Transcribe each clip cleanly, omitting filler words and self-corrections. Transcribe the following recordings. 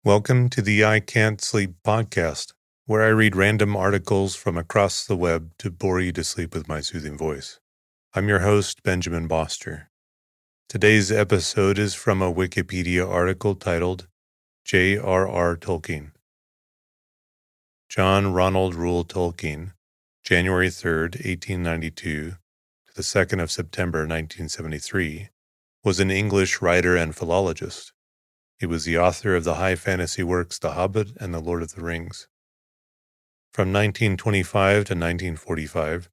Welcome to the I Can't Sleep podcast, where I read random articles from across the web to bore you to sleep with my soothing voice. I'm your host, Benjamin Boster. Today's episode is from a Wikipedia article titled J.R.R. Tolkien. John Ronald Reuel Tolkien, January 3rd, 1892 to the 2nd of September, 1973, was an English writer and philologist. He was the author of the high fantasy works The Hobbit and The Lord of the Rings. From 1925 to 1945,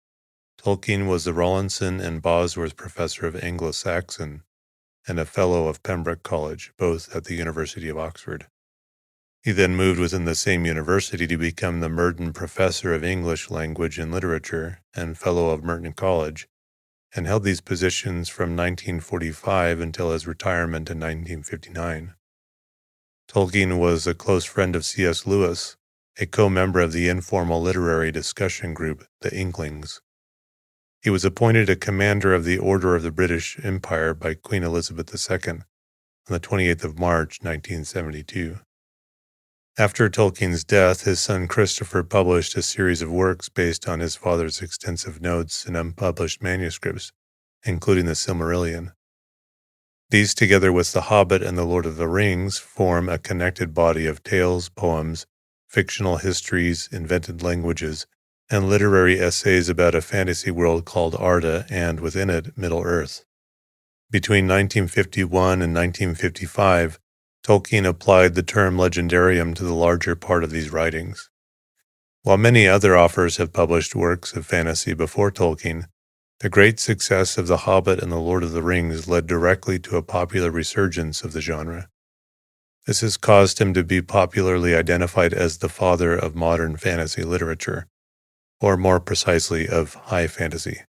Tolkien was the Rawlinson and Bosworth Professor of Anglo-Saxon and a Fellow of Pembroke College, both at the University of Oxford. He then moved within the same university to become the Merton Professor of English Language and Literature and Fellow of Merton College, and held these positions from 1945 until his retirement in 1959. Tolkien was a close friend of C.S. Lewis, a co-member of the informal literary discussion group, the Inklings. He was appointed a Commander of the Order of the British Empire by Queen Elizabeth II on the 28th of March, 1972. After Tolkien's death, his son Christopher published a series of works based on his father's extensive notes and unpublished manuscripts, including the Silmarillion. These, together with The Hobbit and The Lord of the Rings, form a connected body of tales, poems, fictional histories, invented languages, and literary essays about a fantasy world called Arda and, within it, Middle-earth. Between 1951 and 1955, Tolkien applied the term legendarium to the larger part of these writings. While many other authors have published works of fantasy before Tolkien, the great success of The Hobbit and The Lord of the Rings led directly to a popular resurgence of the genre. This has caused him to be popularly identified as the father of modern fantasy literature, or more precisely of high fantasy.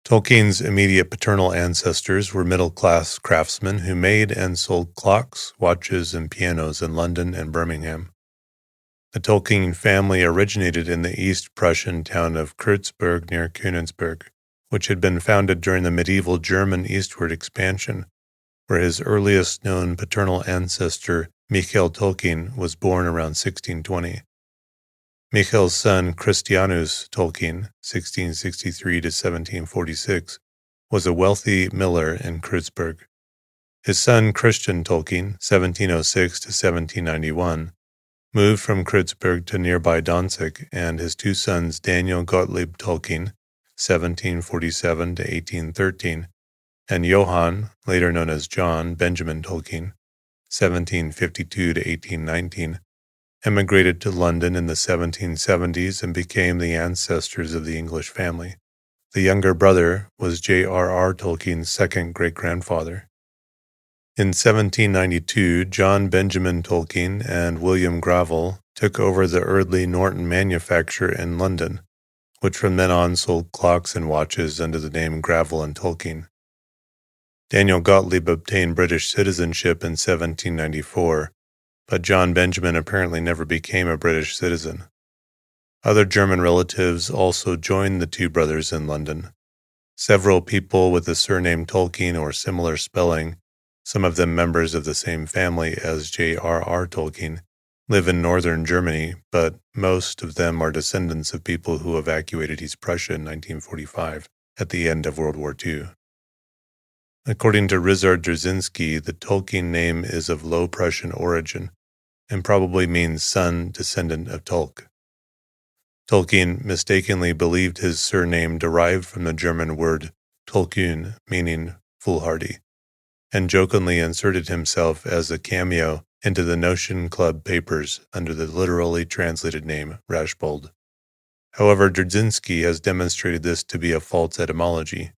Tolkien's immediate paternal ancestors were middle-class craftsmen who made and sold clocks, watches, and pianos in London and Birmingham. The Tolkien family originated in the East Prussian town of Kreuzberg near Königsberg, which had been founded during the medieval German eastward expansion, where his earliest known paternal ancestor, Michael Tolkien, was born around 1620. Michael's son, Christianus Tolkien, 1663 to 1746, was a wealthy miller in Kreuzberg. His son, Christian Tolkien, 1706 to 1791, moved from Kreuzberg to nearby Danzig, and his two sons, Daniel Gottlieb Tolkien, 1747 to 1813, and Johann, later known as John Benjamin Tolkien, 1752 to 1819, emigrated to London in the 1770s and became the ancestors of the English family. The younger brother was J.R.R. Tolkien's second great-grandfather. In 1792, John Benjamin Tolkien and William Gravel took over the Eardley Norton manufacture in London, which from then on sold clocks and watches under the name Gravel and Tolkien. Daniel Gottlieb obtained British citizenship in 1794, but John Benjamin apparently never became a British citizen. Other German relatives also joined the two brothers in London. Several people with the surname Tolkien or similar spelling, some of them members of the same family as J.R.R. Tolkien, live in northern Germany, but most of them are descendants of people who evacuated East Prussia in 1945 at the end of World War II. According to Ryszard Drzezinski, the Tolkien name is of Low Prussian origin and probably means son, descendant of Tolk. Tolkien mistakenly believed his surname derived from the German word Tolkien, meaning foolhardy, and jokingly inserted himself as a cameo into the Notion Club papers under the literally translated name Rashbold. However, Drzezinski has demonstrated this to be a false etymology.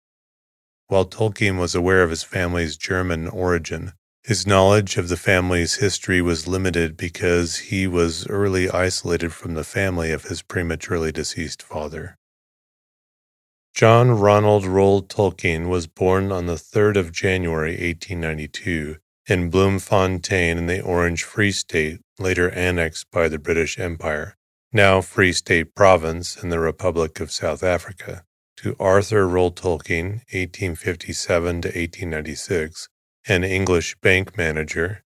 While Tolkien was aware of his family's German origin, his knowledge of the family's history was limited because he was early isolated from the family of his prematurely deceased father. John Ronald Reuel Tolkien was born on the 3rd of January, 1892, in Bloemfontein in the Orange Free State, later annexed by the British Empire, now Free State Province in the Republic of South Africa, to Arthur Reuel Tolkien, 1857 to 1896, an English bank manager,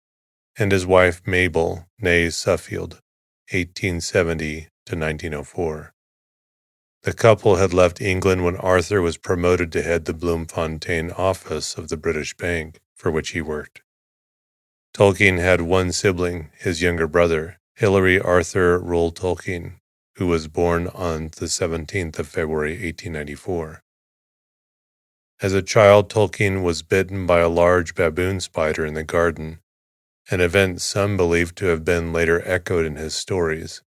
and his wife Mabel, née Suffield, 1870 to 1904. The couple had left England when Arthur was promoted to head the Bloemfontein office of the British Bank, for which he worked. Tolkien had one sibling, his younger brother, Hilary Arthur Roald Tolkien, who was born on the 17th of February, 1894. As a child, Tolkien was bitten by a large baboon spider in the garden, an event some believe to have been later echoed in his stories,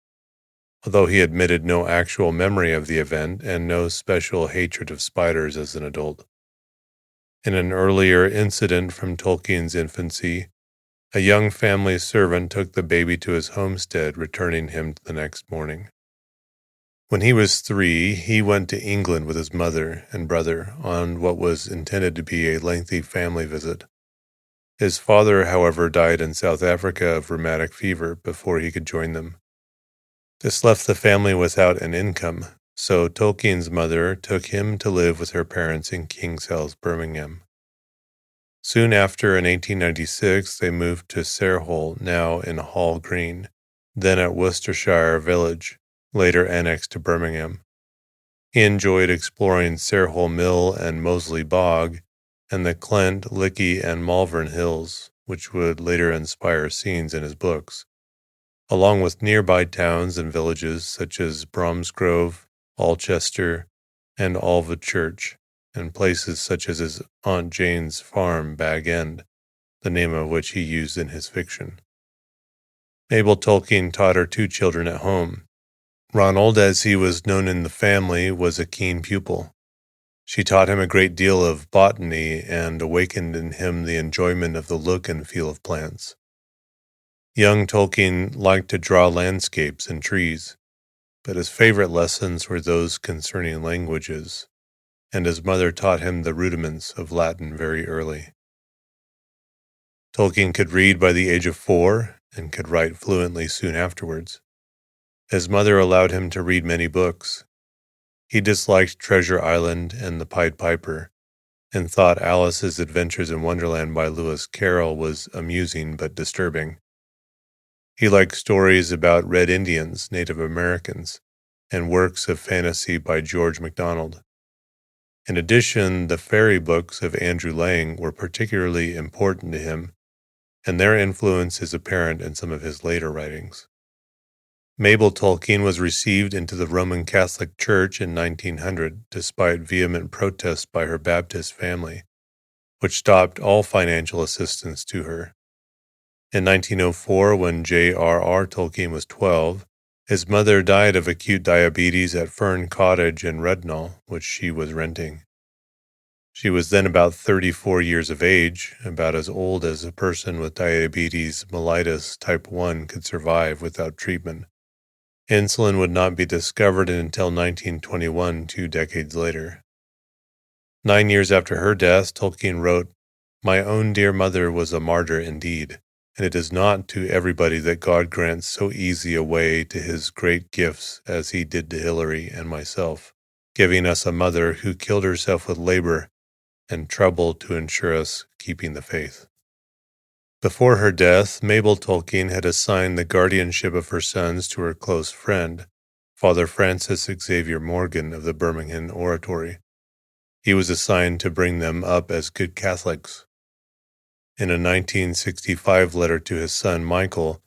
although he admitted no actual memory of the event and no special hatred of spiders as an adult. In an earlier incident from Tolkien's infancy, a young family servant took the baby to his homestead, returning him the next morning. When he was 3, he went to England with his mother and brother on what was intended to be a lengthy family visit. His father, however, died in South Africa of rheumatic fever before he could join them. This left the family without an income, so Tolkien's mother took him to live with her parents in King's Health, Birmingham. Soon after, in 1896, they moved to Sarehole, now in Hall Green, then at Worcestershire Village, later annexed to Birmingham. He enjoyed exploring Sarehole Mill and Moseley Bog, and the Clent, Lickey, and Malvern Hills, which would later inspire scenes in his books, along with nearby towns and villages such as Bromsgrove, Alchester, and Alvechurch, and places such as his Aunt Jane's farm, Bag End, the name of which he used in his fiction. Mabel Tolkien taught her 2 children at home. Ronald, as he was known in the family, was a keen pupil. She taught him a great deal of botany and awakened in him the enjoyment of the look and feel of plants. Young Tolkien liked to draw landscapes and trees, but his favorite lessons were those concerning languages, and his mother taught him the rudiments of Latin very early. Tolkien could read by the age of 4 and could write fluently soon afterwards. His mother allowed him to read many books. He disliked Treasure Island and The Pied Piper, and thought Alice's Adventures in Wonderland by Lewis Carroll was amusing but disturbing. He liked stories about Red Indians, Native Americans, and works of fantasy by George MacDonald. In addition, the fairy books of Andrew Lang were particularly important to him, and their influence is apparent in some of his later writings. Mabel Tolkien was received into the Roman Catholic Church in 1900 despite vehement protests by her Baptist family, which stopped all financial assistance to her. In 1904, when J.R.R. Tolkien was 12, his mother died of acute diabetes at Fern Cottage in Rednall, which she was renting. She was then about 34 years of age, about as old as a person with diabetes mellitus type 1 could survive without treatment. Insulin would not be discovered until 1921, 2 decades later. 9 years after her death, Tolkien wrote, "My own dear mother was a martyr indeed, and it is not to everybody that God grants so easy a way to his great gifts as he did to Hilary and myself, giving us a mother who killed herself with labor and trouble to ensure us keeping the faith." Before her death, Mabel Tolkien had assigned the guardianship of her sons to her close friend, Father Francis Xavier Morgan of the Birmingham Oratory. He was assigned to bring them up as good Catholics. In a 1965 letter to his son Michael,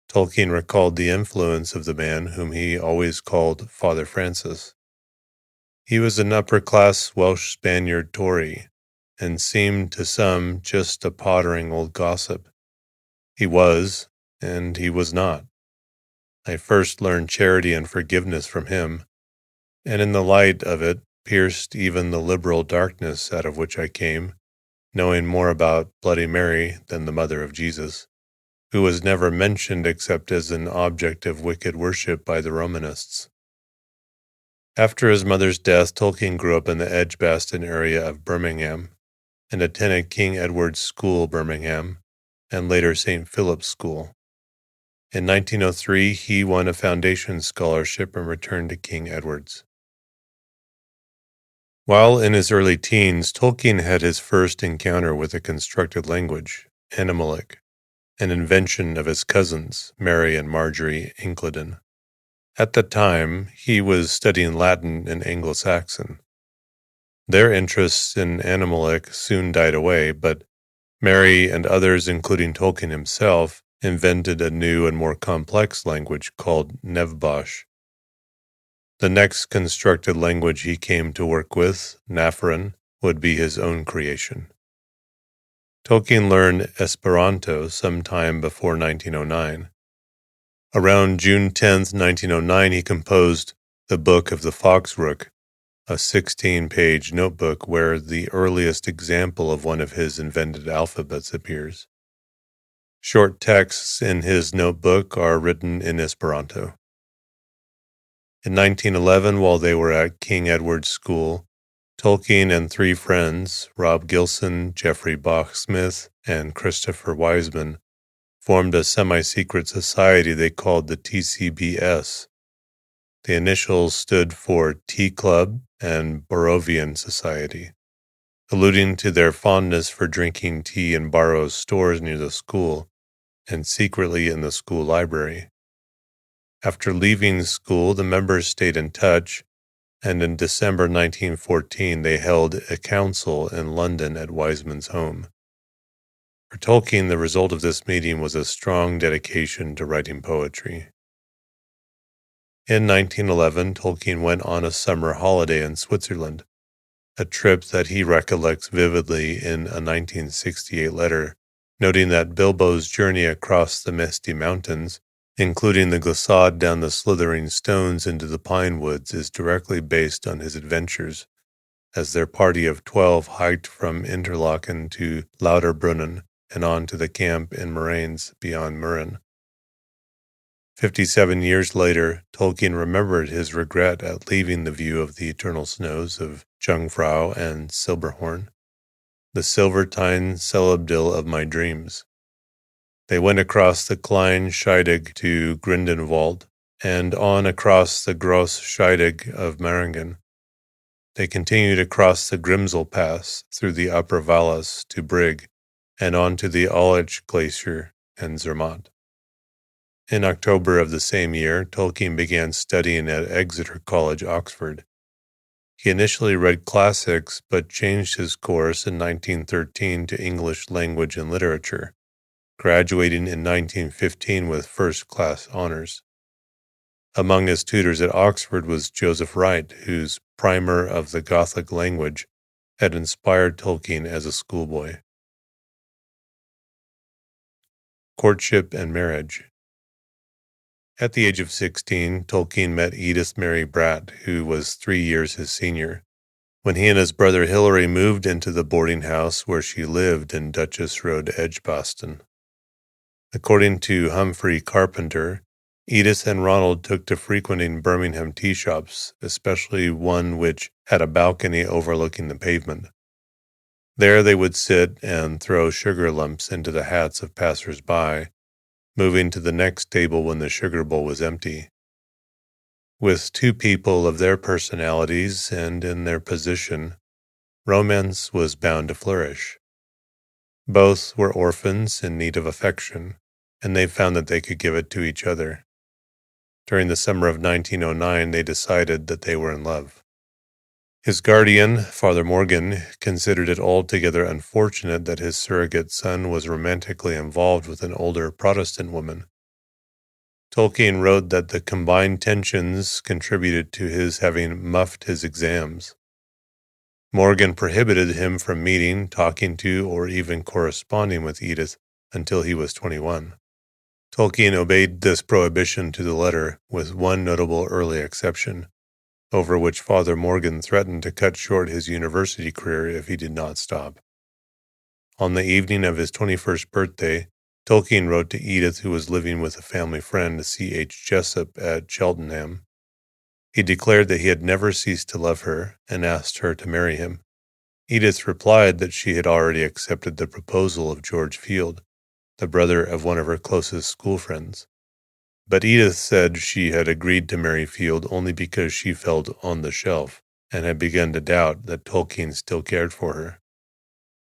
Tolkien recalled the influence of the man whom he always called Father Francis. He was an upper-class Welsh Spaniard Tory, and seemed to some just a pottering old gossip. He was, and he was not. I first learned charity and forgiveness from him, and in the light of it pierced even the liberal darkness out of which I came, knowing more about Bloody Mary than the Mother of Jesus, who was never mentioned except as an object of wicked worship by the Romanists. After his mother's death, Tolkien grew up in the Edgbaston area of Birmingham and attended King Edward's School, Birmingham, and later St. Philip's School. In 1903, he won a foundation scholarship and returned to King Edward's. While in his early teens, Tolkien had his first encounter with a constructed language, Animalic, an invention of his cousins, Mary and Marjorie Incledon. At the time, he was studying Latin and Anglo-Saxon. Their interests in Animalic soon died away, but Mary and others, including Tolkien himself, invented a new and more complex language called Nevbosh. The next constructed language he came to work with, Nafaran, would be his own creation. Tolkien learned Esperanto sometime before 1909. Around June 10, 1909, he composed the Book of the Foxrook, a 16-page notebook where the earliest example of one of his invented alphabets appears. Short texts in his notebook are written in Esperanto. In 1911, while they were at King Edward's School, Tolkien and three friends, Rob Gilson, Geoffrey Bach-Smith, and Christopher Wiseman, formed a semi-secret society they called the TCBS. The initials stood for Tea Club and Borovian Society, alluding to their fondness for drinking tea in Barrow's stores near the school and secretly in the school library. After leaving school, the members stayed in touch, and in December 1914 they held a council in London at Wiseman's home. For Tolkien, the result of this meeting was a strong dedication to writing poetry. In 1911, Tolkien went on a summer holiday in Switzerland, a trip that he recollects vividly in a 1968 letter, noting that Bilbo's journey across the misty mountains, including the glissade down the slithering stones into the pine woods, is directly based on his adventures, as their party of 12 hiked from Interlaken to Lauterbrunnen and on to the camp in moraines beyond Mürren. 57 years later, Tolkien remembered his regret at leaving the view of the eternal snows of Jungfrau and Silberhorn, the Silvertine Celebdil of my dreams. They went across the Klein Scheidegg to Grindenwald, and on across the Gross Scheidegg of Maringen. They continued across the Grimsel Pass through the Upper Valais to Brigg, and on to the Aletsch Glacier and Zermatt. In October of the same year, Tolkien began studying at Exeter College, Oxford. He initially read classics, but changed his course in 1913 to English language and literature, graduating in 1915 with first-class honors. Among his tutors at Oxford was Joseph Wright, whose Primer of the Gothic Language had inspired Tolkien as a schoolboy. Courtship and marriage. At the age of 16, Tolkien met Edith Mary Bratt, who was 3 years his senior, when he and his brother Hilary moved into the boarding house where she lived in Duchess Road, Edgbaston. According to Humphrey Carpenter, Edith and Ronald took to frequenting Birmingham tea shops, especially one which had a balcony overlooking the pavement. There they would sit and throw sugar lumps into the hats of passers-by, moving to the next table when the sugar bowl was empty. With two people of their personalities and in their position, romance was bound to flourish. Both were orphans in need of affection, and they found that they could give it to each other. During the summer of 1909, they decided that they were in love. His guardian, Father Morgan, considered it altogether unfortunate that his surrogate son was romantically involved with an older Protestant woman. Tolkien wrote that the combined tensions contributed to his having muffed his exams. Morgan prohibited him from meeting, talking to, or even corresponding with Edith until he was 21. Tolkien obeyed this prohibition to the letter, with one notable early exception, over which Father Morgan threatened to cut short his university career if he did not stop. On the evening of his 21st birthday, Tolkien wrote to Edith, who was living with a family friend, C.H. Jessup, at Cheltenham. He declared that he had never ceased to love her and asked her to marry him. Edith replied that she had already accepted the proposal of George Field, the brother of one of her closest school friends. But Edith said she had agreed to marry Field only because she felt on the shelf and had begun to doubt that Tolkien still cared for her.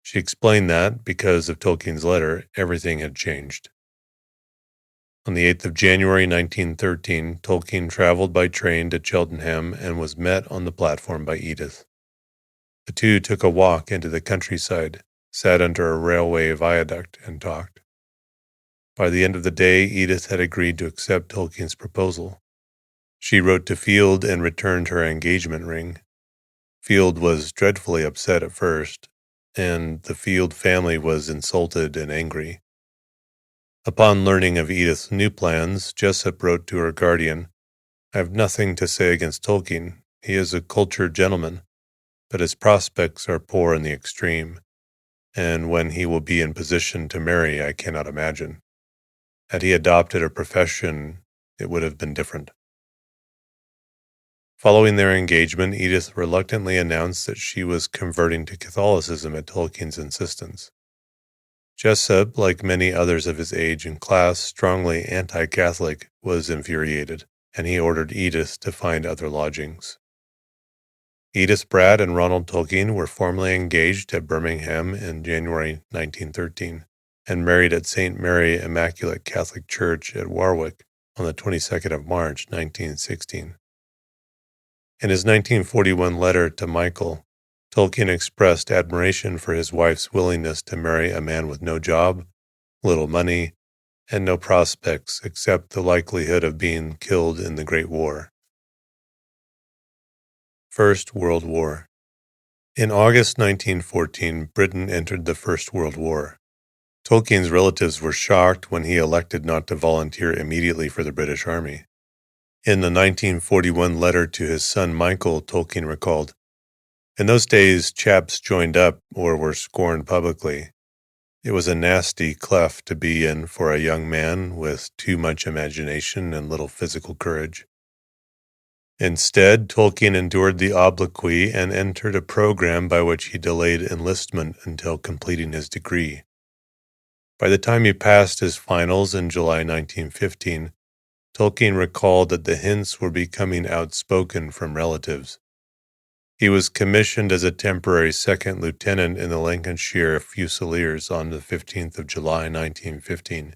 She explained that, because of Tolkien's letter, everything had changed. On the 8th of January 1913, Tolkien traveled by train to Cheltenham and was met on the platform by Edith. The two took a walk into the countryside, sat under a railway viaduct, and talked. By the end of the day, Edith had agreed to accept Tolkien's proposal. She wrote to Field and returned her engagement ring. Field was dreadfully upset at first, and the Field family was insulted and angry. Upon learning of Edith's new plans, Jessup wrote to her guardian, "I have nothing to say against Tolkien. He is a cultured gentleman, but his prospects are poor in the extreme, and when he will be in position to marry I cannot imagine. Had he adopted a profession, it would have been different." Following their engagement, Edith reluctantly announced that she was converting to Catholicism at Tolkien's insistence. Jessup, like many others of his age and class, strongly anti-Catholic, was infuriated, and he ordered Edith to find other lodgings. Edith Bratt and Ronald Tolkien were formally engaged at Birmingham in January 1913 and married at St. Mary Immaculate Catholic Church at Warwick on the 22nd of March 1916. In his 1941 letter to Michael, Tolkien expressed admiration for his wife's willingness to marry a man with no job, little money, and no prospects except the likelihood of being killed in the Great War. First World War. In August 1914, Britain entered the First World War. Tolkien's relatives were shocked when he elected not to volunteer immediately for the British Army. In the 1941 letter to his son Michael, Tolkien recalled, "In those days, chaps joined up or were scorned publicly. It was a nasty cleft to be in for a young man with too much imagination and little physical courage." Instead, Tolkien endured the obloquy and entered a program by which he delayed enlistment until completing his degree. By the time he passed his finals in July 1915, Tolkien recalled that the hints were becoming outspoken from relatives. He was commissioned as a temporary second lieutenant in the Lancashire Fusiliers on the 15th of July 1915.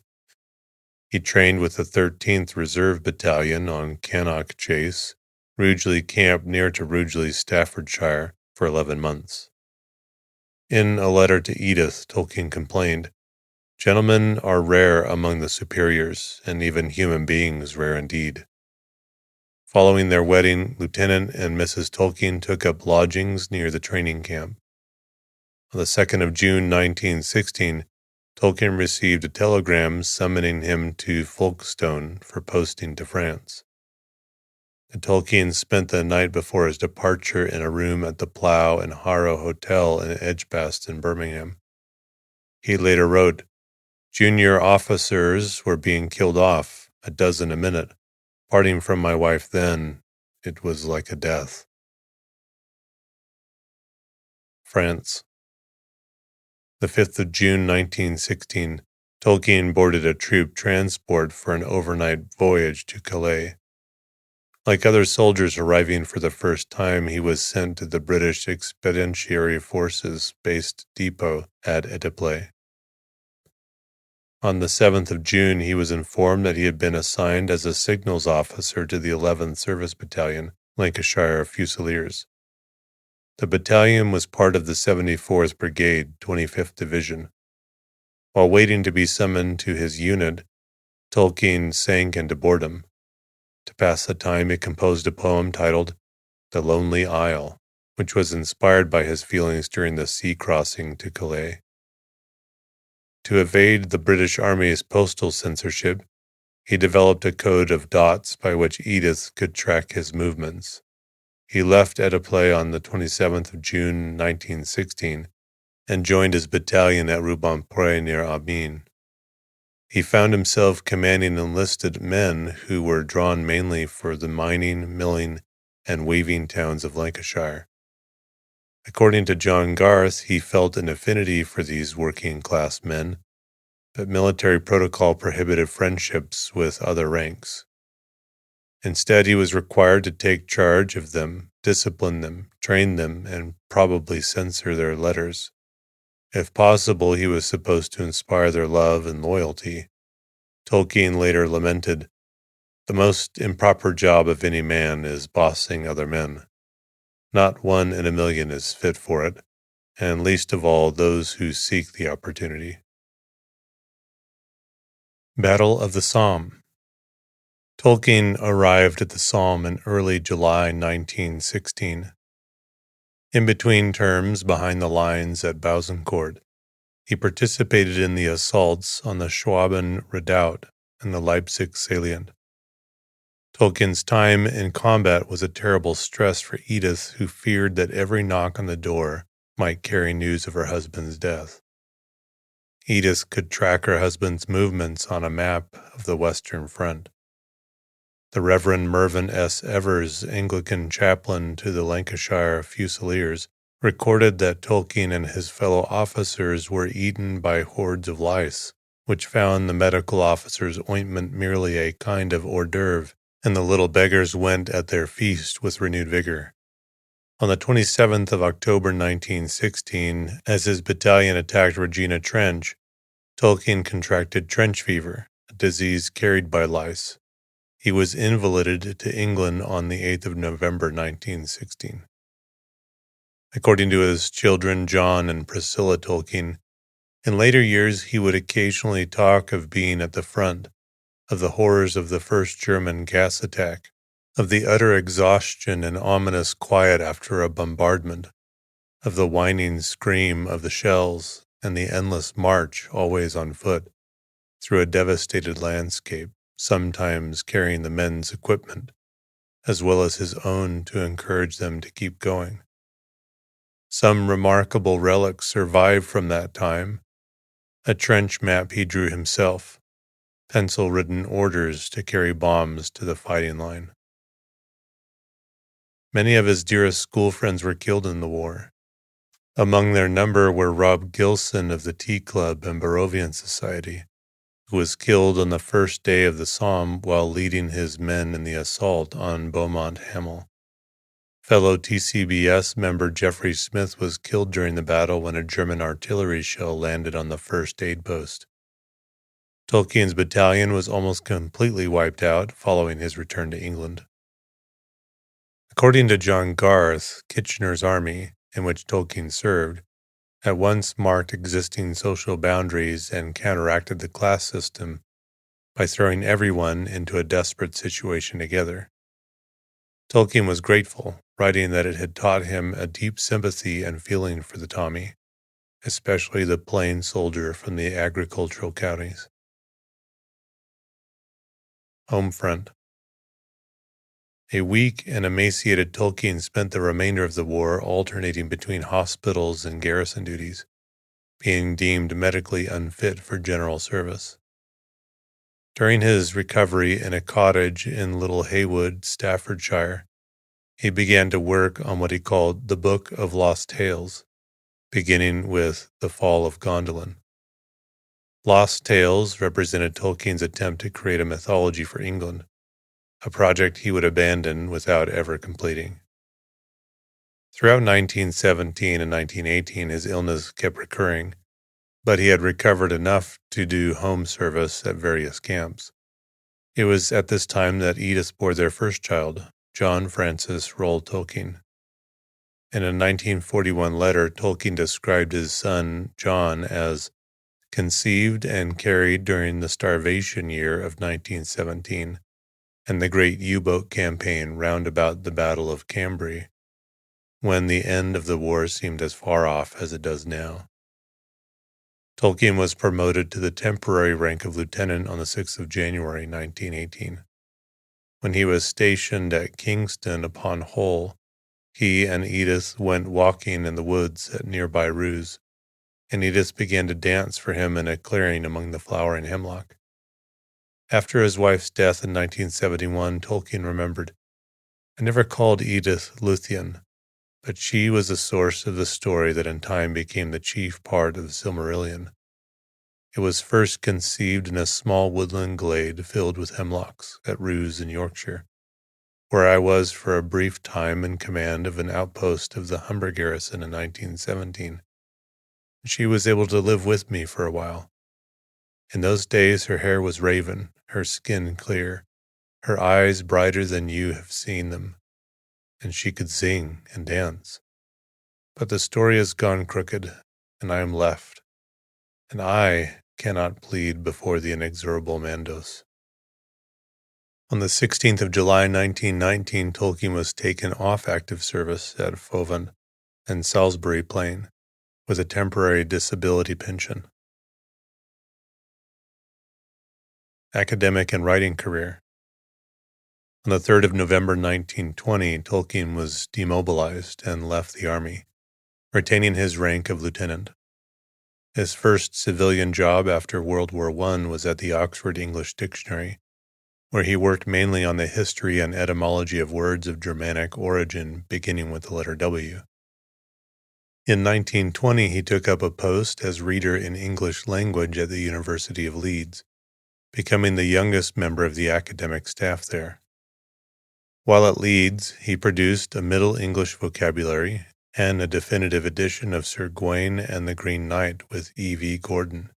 He trained with the 13th Reserve Battalion on Cannock Chase, Rugeley Camp near to Rugeley, Staffordshire, for 11 months. In a letter to Edith, Tolkien complained, "Gentlemen are rare among the superiors, and even human beings rare indeed." Following their wedding, Lieutenant and Mrs. Tolkien took up lodgings near the training camp. On the 2nd of June 1916, Tolkien received a telegram summoning him to Folkestone for posting to France. Tolkien spent the night before his departure in a room at the Plough and Harrow Hotel in Edgbaston, Birmingham. He later wrote, "Junior officers were being killed off, a dozen a minute. Parting from my wife then, it was like a death." France. The 5th of June 1916, Tolkien boarded a troop transport for an overnight voyage to Calais. Like other soldiers arriving for the first time, he was sent to the British Expeditionary Forces based depot at Etaples. On the 7th of June, he was informed that he had been assigned as a signals officer to the 11th Service Battalion, Lancashire Fusiliers. The battalion was part of the 74th Brigade, 25th Division. While waiting to be summoned to his unit, Tolkien sank into boredom. To pass the time, he composed a poem titled "The Lonely Isle," which was inspired by his feelings during the sea crossing to Calais. To evade the British Army's postal censorship, he developed a code of dots by which Edith could track his movements. He left Etaples on the 27th of June 1916 and joined his battalion at Rubempré near Amiens. He found himself commanding enlisted men who were drawn mainly for the mining, milling, and weaving towns of Lancashire. According to John Garth, he felt an affinity for these working-class men, but military protocol prohibited friendships with other ranks. Instead, he was required to take charge of them, discipline them, train them, and probably censor their letters. If possible, he was supposed to inspire their love and loyalty. Tolkien later lamented, "The most improper job of any man is bossing other men. Not one in a million is fit for it, and least of all those who seek the opportunity." Battle of the Somme. Tolkien arrived at the Somme in early July 1916. In between terms behind the lines at Beausecourt, he participated in the assaults on the Schwaben Redoubt and the Leipzig salient. Tolkien's time in combat was a terrible stress for Edith, who feared that every knock on the door might carry news of her husband's death. Edith could track her husband's movements on a map of the Western Front. The Reverend Mervyn S. Evers, Anglican chaplain to the Lancashire Fusiliers, recorded that Tolkien and his fellow officers were eaten by hordes of lice, which found the medical officer's ointment merely a kind of hors d'oeuvre, and the little beggars went at their feast with renewed vigor. On the 27th of October 1916, as his battalion attacked Regina Trench, Tolkien contracted trench fever, a disease carried by lice. He was invalided to England on the 8th of November 1916. According to his children John and Priscilla Tolkien, in later years he would occasionally talk of being at the front, of the horrors of the first German gas attack, of the utter exhaustion and ominous quiet after a bombardment, of the whining scream of the shells and the endless march, always on foot, through a devastated landscape, sometimes carrying the men's equipment, as well as his own to encourage them to keep going. Some remarkable relics survive from that time: a trench map he drew himself, pencil-written orders to carry bombs to the fighting line. Many of his dearest school friends were killed in the war. Among their number were Rob Gilson of the Tea Club and Barrovian Society, who was killed on the first day of the Somme while leading his men in the assault on Beaumont Hamel. Fellow TCBS member Jeffrey Smith was killed during the battle when a German artillery shell landed on the first aid post. Tolkien's battalion was almost completely wiped out following his return to England. According to John Garth, Kitchener's army, in which Tolkien served, at once marked existing social boundaries and counteracted the class system by throwing everyone into a desperate situation together. Tolkien was grateful, writing that it had taught him a deep sympathy and feeling for the Tommy, especially the plain soldier from the agricultural counties. Home front. A weak and emaciated Tolkien spent the remainder of the war alternating between hospitals and garrison duties, being deemed medically unfit for general service. During his recovery in a cottage in Little Heywood, Staffordshire, he began to work on what he called the Book of Lost Tales, beginning with The Fall of Gondolin. Lost Tales represented Tolkien's attempt to create a mythology for England, a project he would abandon without ever completing. Throughout 1917 and 1918, his illness kept recurring, but he had recovered enough to do home service at various camps. It was at this time that Edith bore their first child, John Francis Roll Tolkien. In a 1941 letter, Tolkien described his son, John, as conceived and carried during the starvation year of 1917 and the great U-boat campaign round about the Battle of Cambrai, when the end of the war seemed as far off as it does now. Tolkien was promoted to the temporary rank of lieutenant on the 6th of January 1918. When he was stationed at Kingston upon Hull, he and Edith went walking in the woods at nearby Roos, and Edith began to dance for him in a clearing among the flowering hemlock. After his wife's death in 1971, Tolkien remembered, "I never called Edith Luthien, but she was the source of the story that in time became the chief part of the Silmarillion. It was first conceived in a small woodland glade filled with hemlocks at Roos in Yorkshire, where I was for a brief time in command of an outpost of the Humber garrison in 1917. She was able to live with me for a while. In those days her hair was raven, her skin clear, her eyes brighter than you have seen them, and she could sing and dance. But the story has gone crooked, and I am left, and I cannot plead before the inexorable Mandos. On the 16th of July 1919, Tolkien was taken off active service at Fovant and Salisbury Plain with a temporary disability pension. Academic and writing career. On the 3rd of November 1920, Tolkien was demobilized and left the army, retaining his rank of lieutenant. His first civilian job after World War I was at the Oxford English Dictionary, where he worked mainly on the history and etymology of words of Germanic origin beginning with the letter W. In 1920, he took up a post as reader in English language at the University of Leeds, becoming the youngest member of the academic staff there. While at Leeds, he produced a Middle English vocabulary and a definitive edition of Sir Gawain and the Green Knight with E.V. Gordon.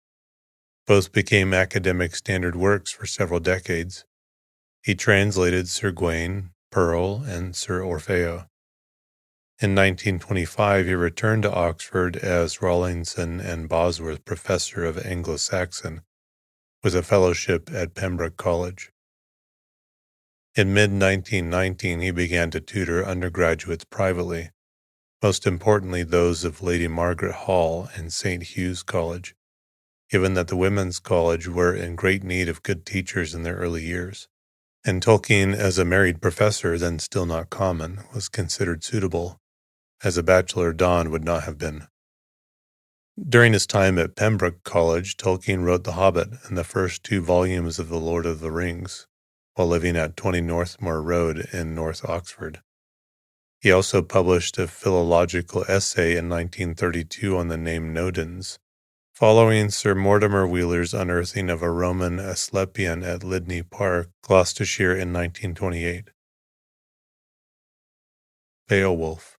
Both became academic standard works for several decades. He translated Sir Gawain, Pearl, and Sir Orfeo. In 1925, he returned to Oxford as Rawlinson and Bosworth Professor of Anglo-Saxon, with a fellowship at Pembroke College. In mid-1919, he began to tutor undergraduates privately, most importantly those of Lady Margaret Hall and St. Hugh's College, given that the women's college were in great need of good teachers in their early years, and Tolkien, as a married professor, then still not common, was considered suitable, as a bachelor Don would not have been. During his time at Pembroke College, Tolkien wrote The Hobbit and the first 2 volumes of The Lord of the Rings, while living at 20 Northmoor Road in North Oxford. He also published a philological essay in 1932 on the name Nodens, following Sir Mortimer Wheeler's unearthing of a Roman Asclepion at Lydney Park, Gloucestershire in 1928. Beowulf.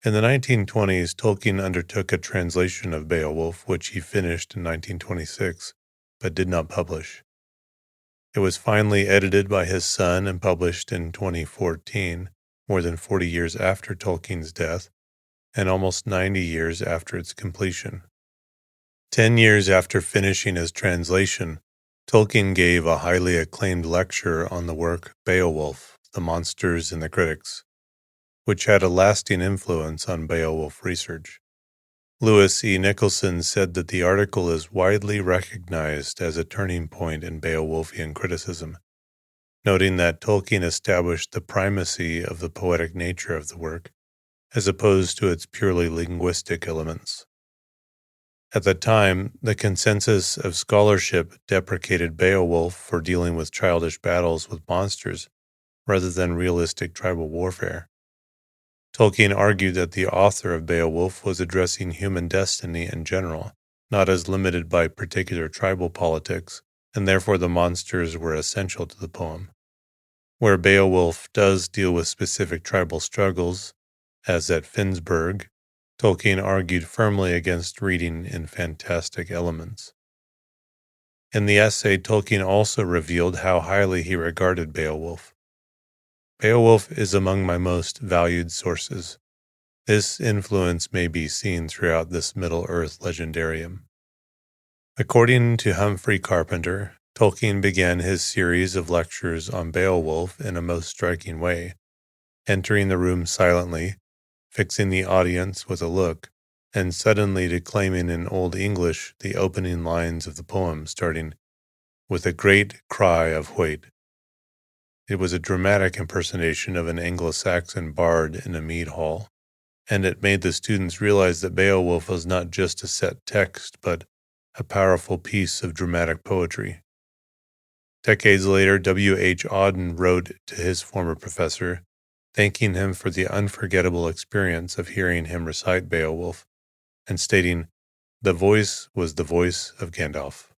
In the 1920s, Tolkien undertook a translation of Beowulf, which he finished in 1926, but did not publish. It was finally edited by his son and published in 2014, more than 40 years after Tolkien's death, and almost 90 years after its completion. 10 years after finishing his translation, Tolkien gave a highly acclaimed lecture on the work Beowulf, the Monsters and the Critics, which had a lasting influence on Beowulf research. Lewis E. Nicholson said that the article is widely recognized as a turning point in Beowulfian criticism, noting that Tolkien established the primacy of the poetic nature of the work, as opposed to its purely linguistic elements. At the time, the consensus of scholarship deprecated Beowulf for dealing with childish battles with monsters rather than realistic tribal warfare. Tolkien argued that the author of Beowulf was addressing human destiny in general, not as limited by particular tribal politics, and therefore the monsters were essential to the poem. Where Beowulf does deal with specific tribal struggles, as at Finnsburg, Tolkien argued firmly against reading in fantastic elements. In the essay, Tolkien also revealed how highly he regarded Beowulf. Beowulf is among my most valued sources. This influence may be seen throughout this Middle-earth legendarium. According to Humphrey Carpenter, Tolkien began his series of lectures on Beowulf in a most striking way, entering the room silently, fixing the audience with a look, and suddenly declaiming in Old English the opening lines of the poem, starting with a great cry of Wait. It was a dramatic impersonation of an Anglo-Saxon bard in a mead hall, and it made the students realize that Beowulf was not just a set text, but a powerful piece of dramatic poetry. Decades later, W. H. Auden wrote to his former professor, thanking him for the unforgettable experience of hearing him recite Beowulf, and stating, "The voice was the voice of Gandalf."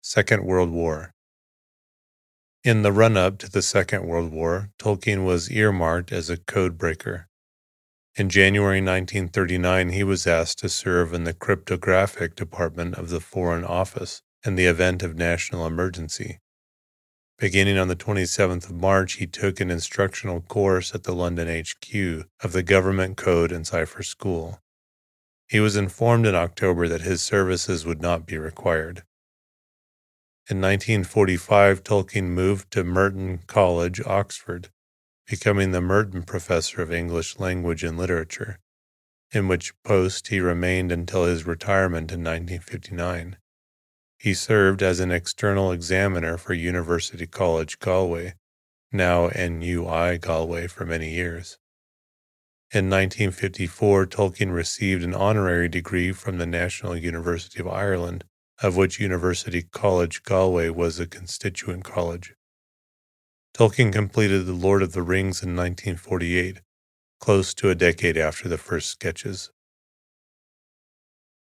Second World War. In the run-up to the Second World War, Tolkien was earmarked as a code breaker. In January 1939, he was asked to serve in the cryptographic department of the Foreign Office in the event of national emergency. Beginning on the 27th of March, he took an instructional course at the London HQ of the Government Code and Cipher School. He was informed in October that his services would not be required. In 1945, Tolkien moved to Merton College, Oxford, becoming the Merton Professor of English Language and Literature, in which post he remained until his retirement in 1959. He served as an external examiner for University College Galway, now NUI Galway, for many years. In 1954, Tolkien received an honorary degree from the National University of Ireland, of which University College Galway was a constituent college. Tolkien completed The Lord of the Rings in 1948, close to a decade after the first sketches.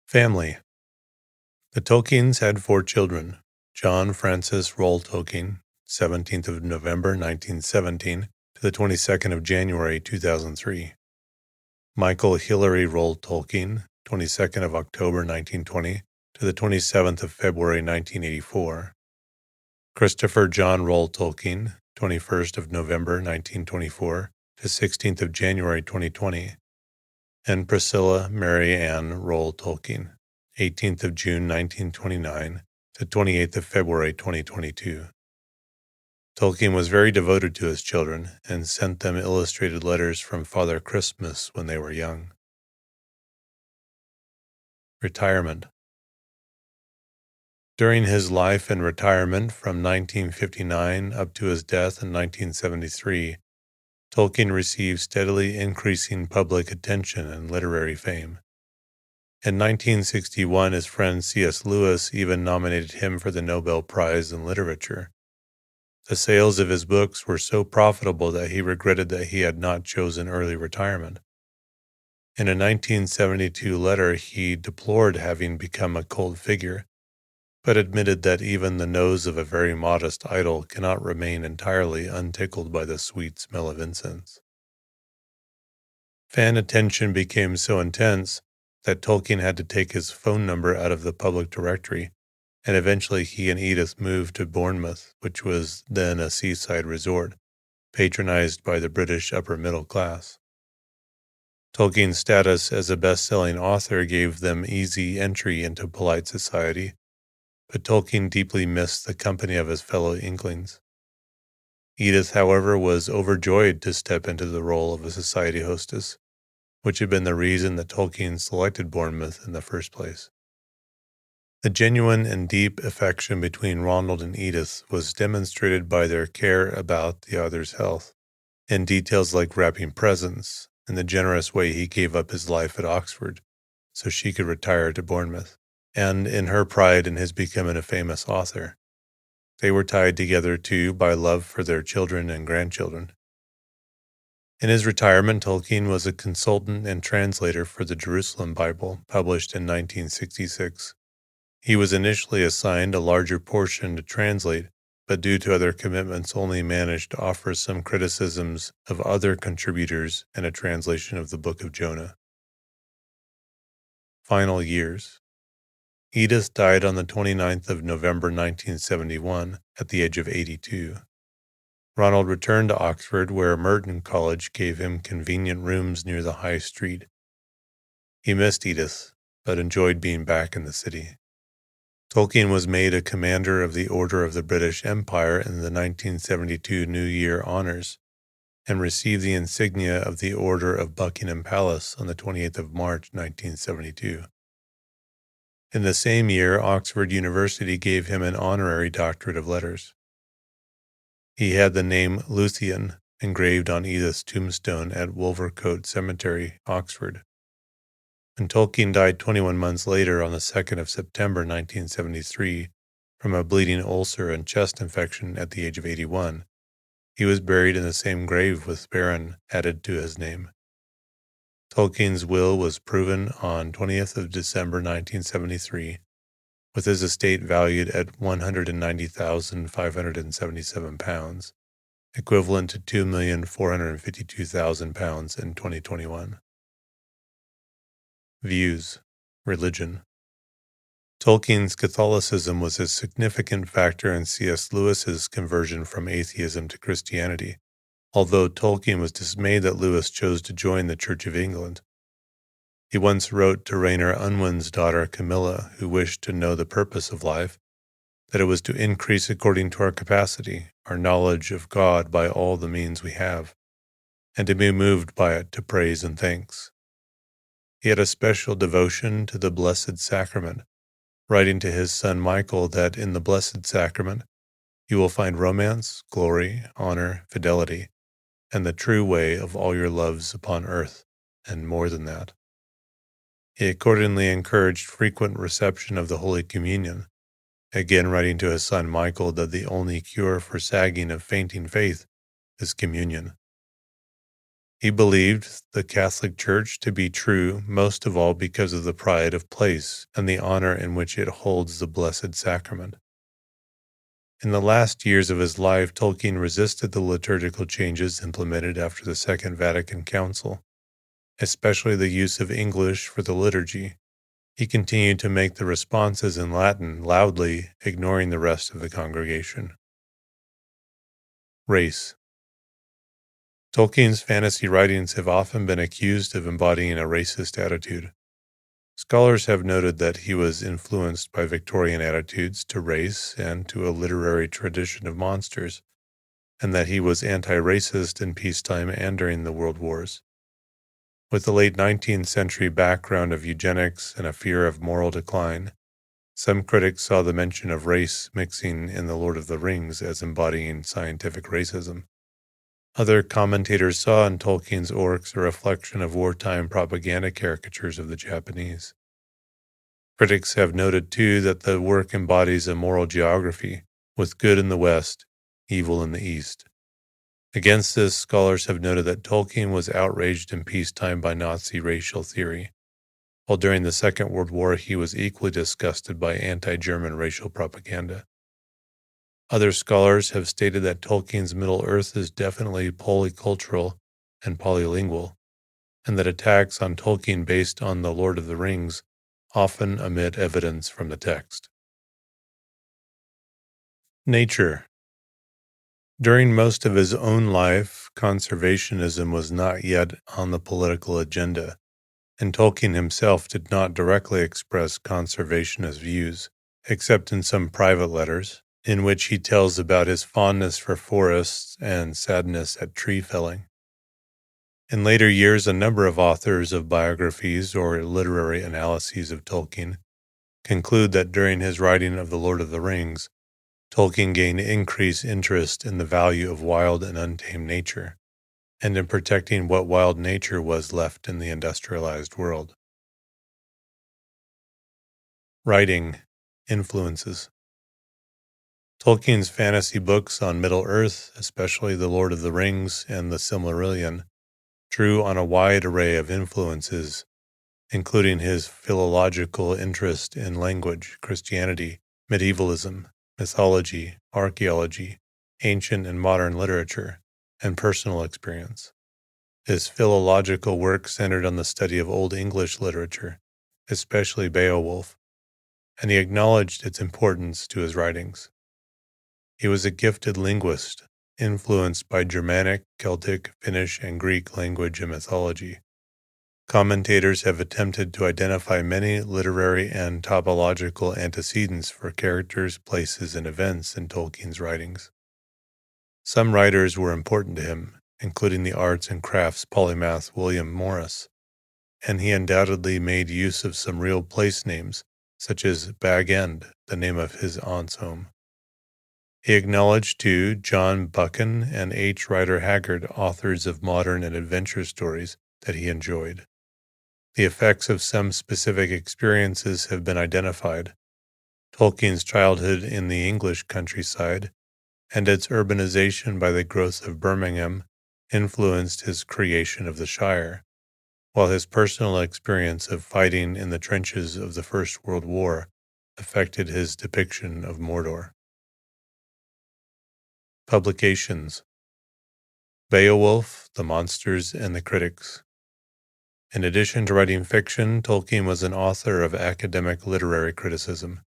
Family. The Tolkiens had 4 children: John Francis Roll Tolkien, 17th of November 1917 to the 22nd of January 2003. Michael Hilary Roll Tolkien, 22nd of October 1920 to the 27th of February 1984. Christopher John Roll Tolkien, 21st of November 1924 to 16th of January 2020. And Priscilla Mary Ann Roll Tolkien, 18th of June 1929 to 28th of February 2022. Tolkien was very devoted to his children and sent them illustrated letters from Father Christmas when they were young. Retirement. During his life and retirement from 1959 up to his death in 1973, Tolkien received steadily increasing public attention and literary fame. In 1961, his friend C.S. Lewis even nominated him for the Nobel Prize in Literature. The sales of his books were so profitable that he regretted that he had not chosen early retirement. In a 1972 letter, he deplored having become a cult figure, but admitted that even the nose of a very modest idol cannot remain entirely untickled by the sweet smell of incense. Fan attention became so intense that Tolkien had to take his phone number out of the public directory, and eventually he and Edith moved to Bournemouth, which was then a seaside resort, patronized by the British upper middle class. Tolkien's status as a best-selling author gave them easy entry into polite society, but Tolkien deeply missed the company of his fellow Inklings. Edith, however, was overjoyed to step into the role of a society hostess, which had been the reason that Tolkien selected Bournemouth in the first place. The genuine and deep affection between Ronald and Edith was demonstrated by their care about the other's health, in details like wrapping presents, and the generous way he gave up his life at Oxford so she could retire to Bournemouth, and in her pride in his becoming a famous author. They were tied together, too, by love for their children and grandchildren. In his retirement, Tolkien was a consultant and translator for the Jerusalem Bible, published in 1966. He was initially assigned a larger portion to translate, but due to other commitments only managed to offer some criticisms of other contributors and a translation of the Book of Jonah. Final years. Edith died on the 29th of November 1971 at the age of 82. Ronald returned to Oxford, where Merton College gave him convenient rooms near the High Street. He missed Edith, but enjoyed being back in the city. Tolkien was made a Commander of the Order of the British Empire in the 1972 New Year Honours, and received the insignia of the Order of Buckingham Palace on the 28th of March 1972. In the same year, Oxford University gave him an honorary doctorate of letters. He had the name Luthien engraved on Edith's tombstone at Wolvercote Cemetery, Oxford. When Tolkien died 21 months later on the 2nd of September 1973 from a bleeding ulcer and chest infection at the age of 81, he was buried in the same grave with Baron added to his name. Tolkien's will was proven on 20th of December 1973, with his estate valued at £190,577, equivalent to £2,452,000 in 2021. Views. Religion. Tolkien's Catholicism was a significant factor in C.S. Lewis's conversion from atheism to Christianity, although Tolkien was dismayed that Lewis chose to join the Church of England. He once wrote to Rainer Unwin's daughter Camilla, who wished to know the purpose of life, that it was to increase according to our capacity, our knowledge of God by all the means we have, and to be moved by it to praise and thanks. He had a special devotion to the Blessed Sacrament, writing to his son Michael that in the Blessed Sacrament you will find romance, glory, honor, fidelity, and the true way of all your loves upon earth, and more than that. He accordingly encouraged frequent reception of the Holy Communion, again writing to his son Michael that the only cure for sagging of fainting faith is communion. He believed the Catholic Church to be true most of all because of the pride of place and the honor in which it holds the Blessed Sacrament. In the last years of his life, Tolkien resisted the liturgical changes implemented after the Second Vatican Council, especially the use of English for the liturgy. He continued to make the responses in Latin loudly, ignoring the rest of the congregation. Race. Tolkien's fantasy writings have often been accused of embodying a racist attitude. Scholars have noted that he was influenced by Victorian attitudes to race and to a literary tradition of monsters, and that he was anti-racist in peacetime and during the World Wars. With the late 19th century background of eugenics and a fear of moral decline, some critics saw the mention of race mixing in The Lord of the Rings as embodying scientific racism. Other commentators saw in Tolkien's orcs a reflection of wartime propaganda caricatures of the Japanese. Critics have noted, too, that the work embodies a moral geography, with good in the West, evil in the East. Against this, scholars have noted that Tolkien was outraged in peacetime by Nazi racial theory, while during the Second World War he was equally disgusted by anti-German racial propaganda. Other scholars have stated that Tolkien's Middle-earth is definitely polycultural and polylingual, and that attacks on Tolkien based on The Lord of the Rings often omit evidence from the text. Nature. During most of his own life, conservationism was not yet on the political agenda, and Tolkien himself did not directly express conservationist views, except in some private letters, in which he tells about his fondness for forests and sadness at tree felling. In later years, a number of authors of biographies or literary analyses of Tolkien conclude that during his writing of The Lord of the Rings, Tolkien gained increased interest in the value of wild and untamed nature, and in protecting what wild nature was left in the industrialized world. Writing. Influences. Tolkien's fantasy books on Middle-earth, especially The Lord of the Rings and the Silmarillion, drew on a wide array of influences, including his philological interest in language, Christianity, medievalism, mythology, archaeology, ancient and modern literature, and personal experience. His philological work centered on the study of Old English literature, especially Beowulf, and he acknowledged its importance to his writings. He was a gifted linguist, influenced by Germanic, Celtic, Finnish, and Greek language and mythology. Commentators have attempted to identify many literary and topological antecedents for characters, places, and events in Tolkien's writings. Some writers were important to him, including the arts and crafts polymath William Morris, and he undoubtedly made use of some real place names, such as Bag End, the name of his aunt's home. He acknowledged, too, John Buchan and H. Rider Haggard, authors of modern and adventure stories that he enjoyed. The effects of some specific experiences have been identified. Tolkien's childhood in the English countryside and its urbanization by the growth of Birmingham influenced his creation of the Shire, while his personal experience of fighting in the trenches of the First World War affected his depiction of Mordor. Publications. Beowulf, The Monsters and the Critics. In addition to writing fiction, Tolkien was an author of academic literary criticism.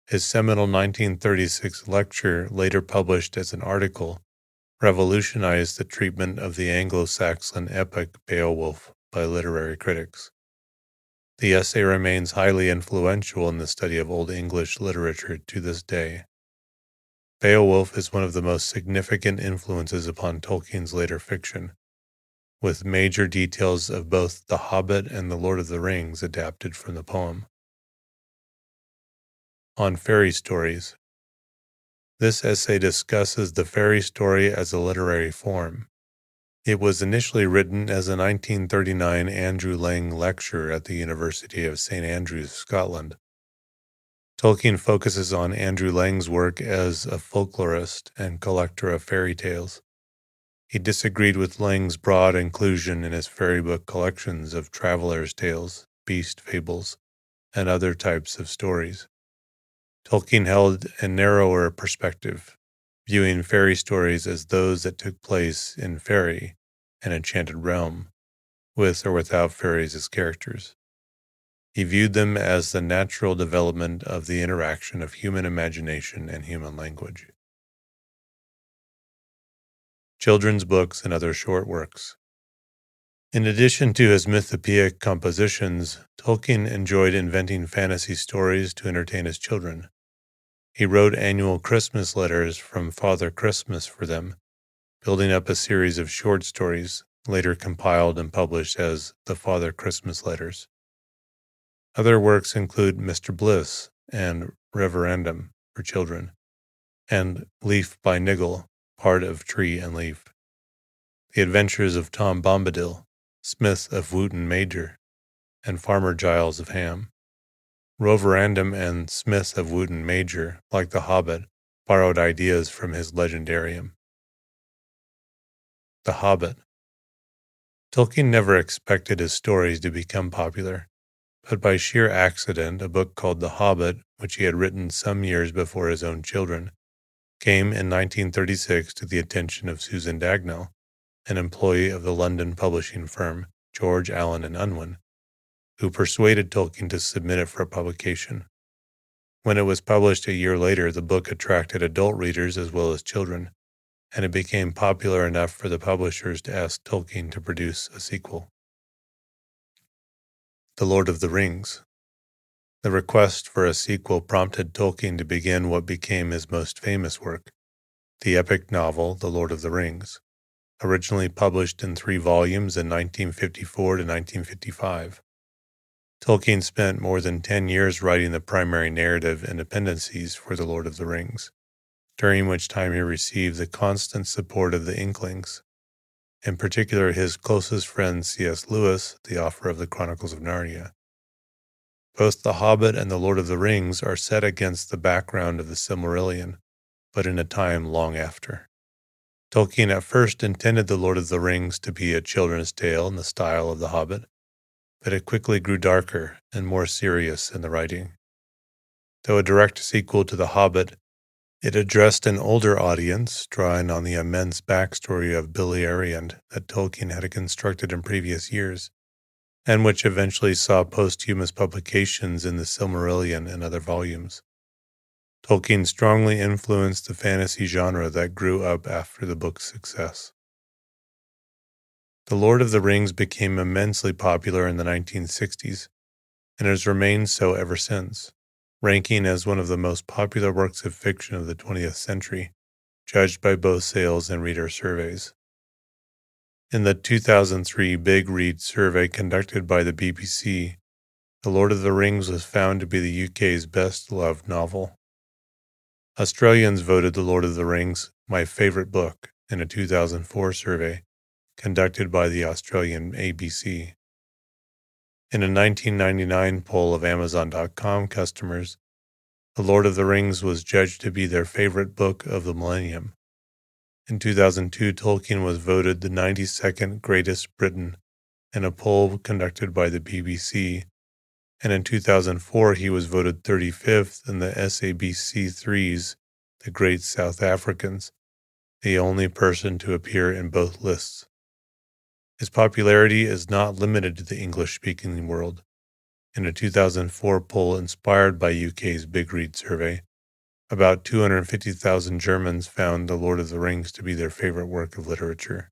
His seminal 1936 lecture, later published as an article, revolutionized the treatment of the Anglo-Saxon epic Beowulf by literary critics. The essay remains highly influential in the study of Old English literature to this day. Beowulf is one of the most significant influences upon Tolkien's later fiction, with major details of both The Hobbit and The Lord of the Rings adapted from the poem. On fairy stories. This essay discusses the fairy story as a literary form. It was initially written as a 1939 Andrew Lang lecture at the University of St. Andrews, Scotland. Tolkien focuses on Andrew Lang's work as a folklorist and collector of fairy tales. He disagreed with Lang's broad inclusion in his fairy book collections of travelers' tales, beast fables, and other types of stories. Tolkien held a narrower perspective, viewing fairy stories as those that took place in fairy, an enchanted realm, with or without fairies as characters. He viewed them as the natural development of the interaction of human imagination and human language. Children's books and other short works. In addition to his mythopoeic compositions, Tolkien enjoyed inventing fantasy stories to entertain his children. He wrote annual Christmas letters from Father Christmas for them, building up a series of short stories, later compiled and published as the Father Christmas Letters. Other works include Mr. Bliss and Reverendum for children, and Leaf by Niggle, part of Tree and Leaf. The Adventures of Tom Bombadil, Smith of Wootton Major, and Farmer Giles of Ham. Roverandom and Smith of Wootton Major, like The Hobbit, borrowed ideas from his legendarium. The Hobbit. Tolkien never expected his stories to become popular, but by sheer accident, a book called The Hobbit, which he had written some years before his own children, came in 1936 to the attention of Susan Dagnall, an employee of the London publishing firm George Allen and Unwin, who persuaded Tolkien to submit it for publication. When it was published a year later, the book attracted adult readers as well as children, and it became popular enough for the publishers to ask Tolkien to produce a sequel. The Lord of the Rings. The request for a sequel prompted Tolkien to begin what became his most famous work, the epic novel The Lord of the Rings, originally published in 3 volumes in 1954 to 1955. Tolkien spent more than 10 years writing the primary narrative and appendices for The Lord of the Rings, during which time he received the constant support of the Inklings, in particular his closest friend C.S. Lewis, the author of the Chronicles of Narnia. Both The Hobbit and The Lord of the Rings are set against the background of the Silmarillion, but in a time long after. Tolkien at first intended The Lord of the Rings to be a children's tale in the style of The Hobbit, but it quickly grew darker and more serious in the writing. Though a direct sequel to The Hobbit, it addressed an older audience, drawing on the immense backstory of Beleriand that Tolkien had constructed in previous years, and which eventually saw posthumous publications in the Silmarillion and other volumes. Tolkien strongly influenced the fantasy genre that grew up after the book's success. The Lord of the Rings became immensely popular in the 1960s, and has remained so ever since, ranking as one of the most popular works of fiction of the 20th century, judged by both sales and reader surveys. In the 2003 Big Read survey conducted by the BBC, The Lord of the Rings was found to be the UK's best-loved novel. Australians voted The Lord of the Rings my favourite book in a 2004 survey conducted by the Australian ABC. In a 1999 poll of Amazon.com customers, The Lord of the Rings was judged to be their favorite book of the millennium. In 2002, Tolkien was voted the 92nd greatest Briton in a poll conducted by the BBC, and in 2004 he was voted 35th in the SABC3's The Great South Africans, the only person to appear in both lists. His popularity is not limited to the English-speaking world. In a 2004 poll inspired by UK's Big Read survey, about 250,000 Germans found The Lord of the Rings to be their favorite work of literature.